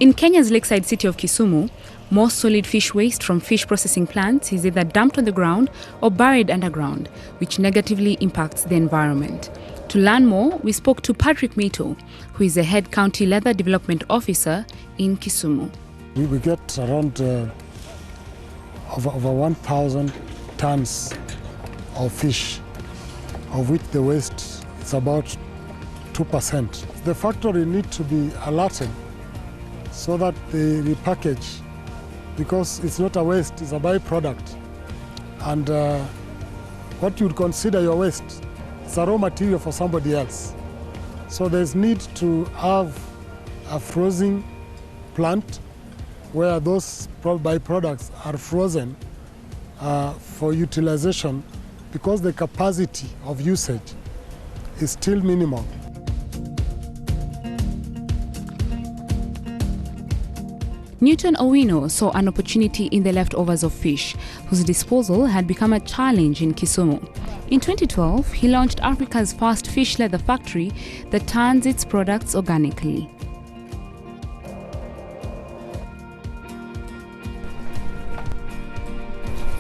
In Kenya's lakeside city of Kisumu, most solid fish waste from fish processing plants is either dumped on the ground or buried underground, which negatively impacts the environment. To learn more, we spoke to Patrick Mito, who is the head county leather development officer in Kisumu. We get around over 1,000 tons of fish, of which the waste is about 2%. The factory needs to be alerted so that they repackage, because it's not a waste, it's a byproduct. And what you would consider your waste, it's a raw material for somebody else. So there's need to have a frozen plant where those byproducts are frozen for utilization, because the capacity of usage is still minimal. Newton Owino saw an opportunity in the leftovers of fish, whose disposal had become a challenge in Kisumu. In 2012, he launched Africa's first fish leather factory that turns its products organically.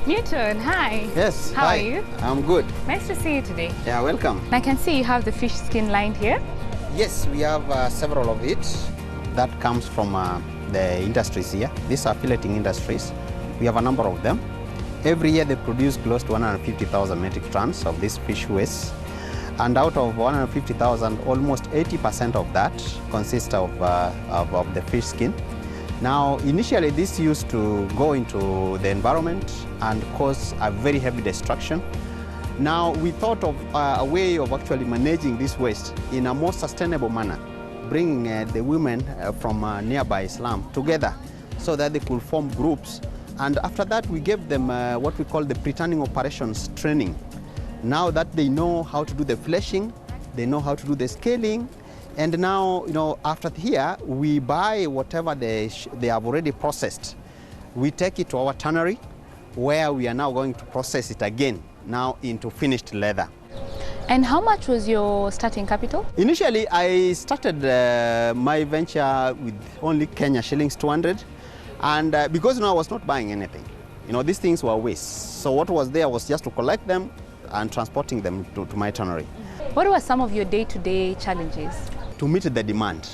Newton, hi. Yes, How hi. are you? I'm good. Nice to see you today. Yeah, welcome. I can see you have the fish skin lined here. Yes, we have several of it. That comes from the industries here. These are filleting industries. We have a number of them. Every year they produce close to 150,000 metric tons of this fish waste. And out of 150,000, almost 80% of that consists of the fish skin. Now, initially this used to go into the environment and cause a very heavy destruction. Now, we thought of a way of actually managing this waste in a more sustainable manner, bringing the women from nearby slum together so that they could form groups. And after that, we gave them what we call the pre-turning operations training. Now that they know how to do the fleshing, they know how to do the scaling, and now, after here, we buy whatever they have already processed. We take it to our tannery, where we are now going to process it again, now into finished leather. And how much was your starting capital? Initially, I started my venture with only Kenya shillings 200. And because I was not buying anything, these things were waste. So what was there was just to collect them and transporting them to my tannery. What were some of your day-to-day challenges? To meet the demand.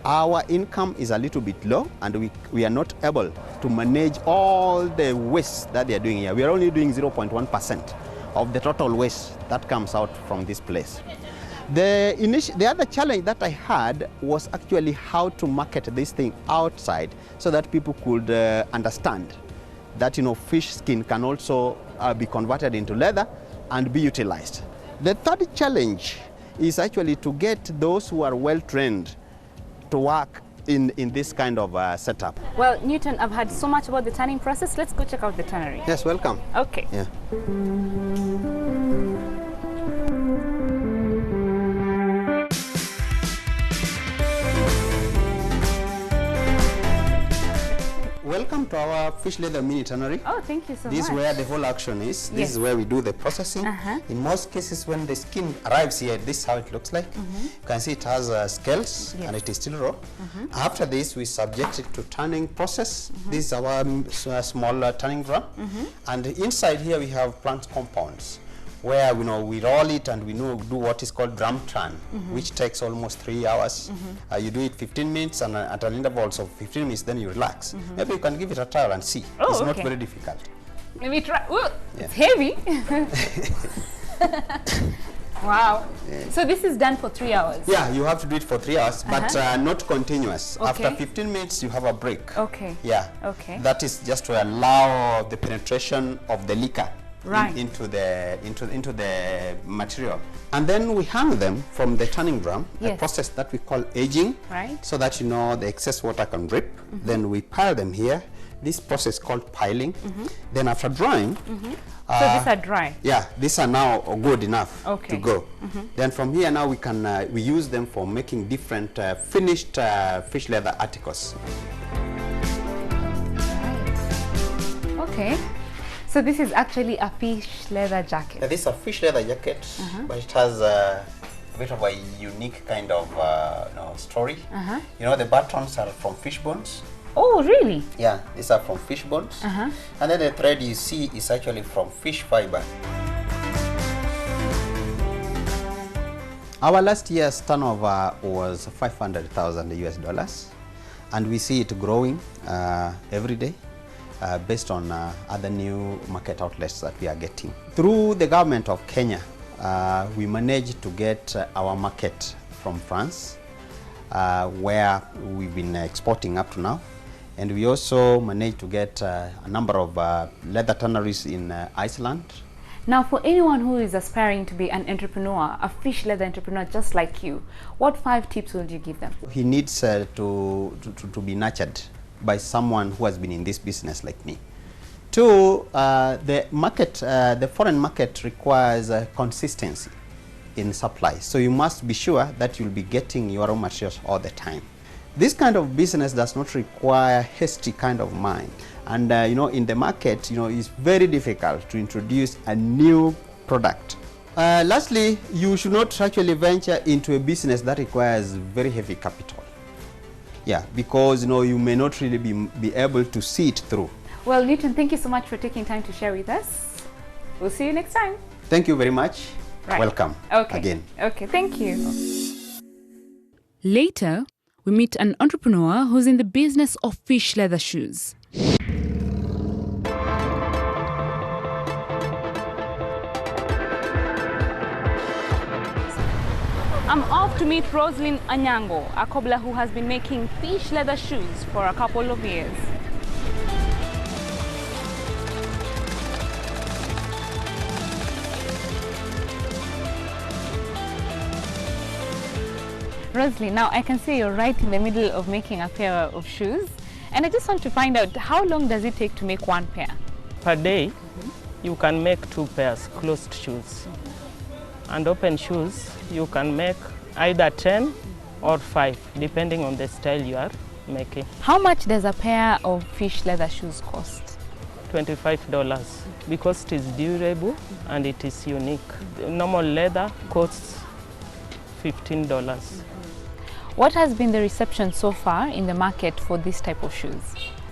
Our income is a little bit low, and we are not able to manage all the waste that they are doing here. We are only doing 0.1% of the total waste that comes out from this place. The other challenge that I had was actually how to market this thing outside so that people could understand that fish skin can also be converted into leather and be utilized. The third challenge is actually to get those who are well trained to work in this kind of setup. Well, Newton, I've heard so much about the tanning process. Let's go check out the tannery. Yes, welcome. Okay. Yeah. Welcome to our fish leather mini tannery. Oh, thank you so much. This is where the whole action is. This is where we do the processing. In most cases, when the skin arrives here, this is how it looks like. You can see it has scales, and it is still raw. After this, we subject it to tanning process. This is our small tanning drum. And inside here, we have plant compounds, where we roll it and we do what is called drum turn, which takes almost 3 hours. You do it 15 minutes, and at an interval of 15 minutes, then you relax. Maybe you can give it a trial and see. Oh, it's not very difficult. Let me try. Ooh, it's heavy. Wow. Yeah. So this is done for 3 hours? Yeah, you have to do it for 3 hours, but not continuous. Okay. After 15 minutes, you have a break. Okay. Yeah. Okay. That is just to allow the penetration of the liquor into the material. And then we hang them from the tanning drum, a process that we call aging, so that the excess water can drip. Then we pile them here. This process called piling. Then after drying, so these are dry? Yeah, these are now good enough to go. Then from here now we use them for making different finished fish leather articles. Okay. So this is actually a fish leather jacket. This is a fish leather jacket, but it has a bit of a unique kind of story. You know, the buttons are from fish bones. Oh, really? Yeah, these are from fish bones. And then the thread you see is actually from fish fiber. Our last year's turnover was $500,000 and we see it growing every day based on other new market outlets that we are getting. Through the government of Kenya, we managed to get our market from France, where we've been exporting up to now. And we also managed to get a number of leather tanneries in Iceland. Now, for anyone who is aspiring to be an entrepreneur, a fish leather entrepreneur just like you, what 5 tips will you give them? He needs to be nurtured by someone who has been in this business like me. 2, the foreign market requires consistency in supply. So you must be sure that you'll be getting your raw materials all the time. This kind of business does not require hasty kind of mind. And in the market, it's very difficult to introduce a new product. Lastly, you should not actually venture into a business that requires very heavy capital. Yeah, because you may not really be able to see it through. Well, Newton, thank you so much for taking time to share with us. We'll see you next time. Thank you very much. Right. Welcome again. Okay, thank you. Later, we meet an entrepreneur who's in the business of fish leather shoes. I'm off to meet Roslyn Anyango, a cobbler who has been making fish leather shoes for a couple of years. Roslyn, now I can see you're right in the middle of making a pair of shoes, and I just want to find out, how long does it take to make one pair? Per day, you can make 2 pairs closed shoes. And open shoes, you can make either 10 or 5, depending on the style you are making. How much does a pair of fish leather shoes cost? $25, because it is durable and it is unique. The normal leather costs $15. What has been the reception so far in the market for this type of shoes?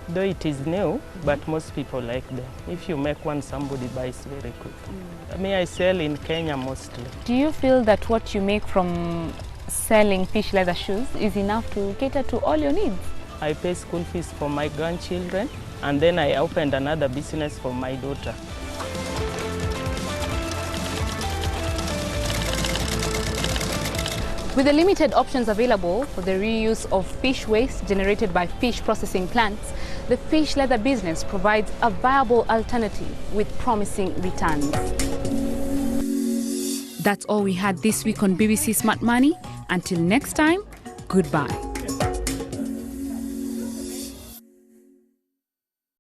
Though it is new, but most people like them. If you make one, somebody buys very quickly. I sell in Kenya mostly. Do you feel that what you make from selling fish leather shoes is enough to cater to all your needs? I pay school fees for my grandchildren, and then I opened another business for my daughter. With the limited options available for the reuse of fish waste generated by fish processing plants, the fish leather business provides a viable alternative with promising returns. That's all we had this week on BBC Smart Money. Until next time, goodbye.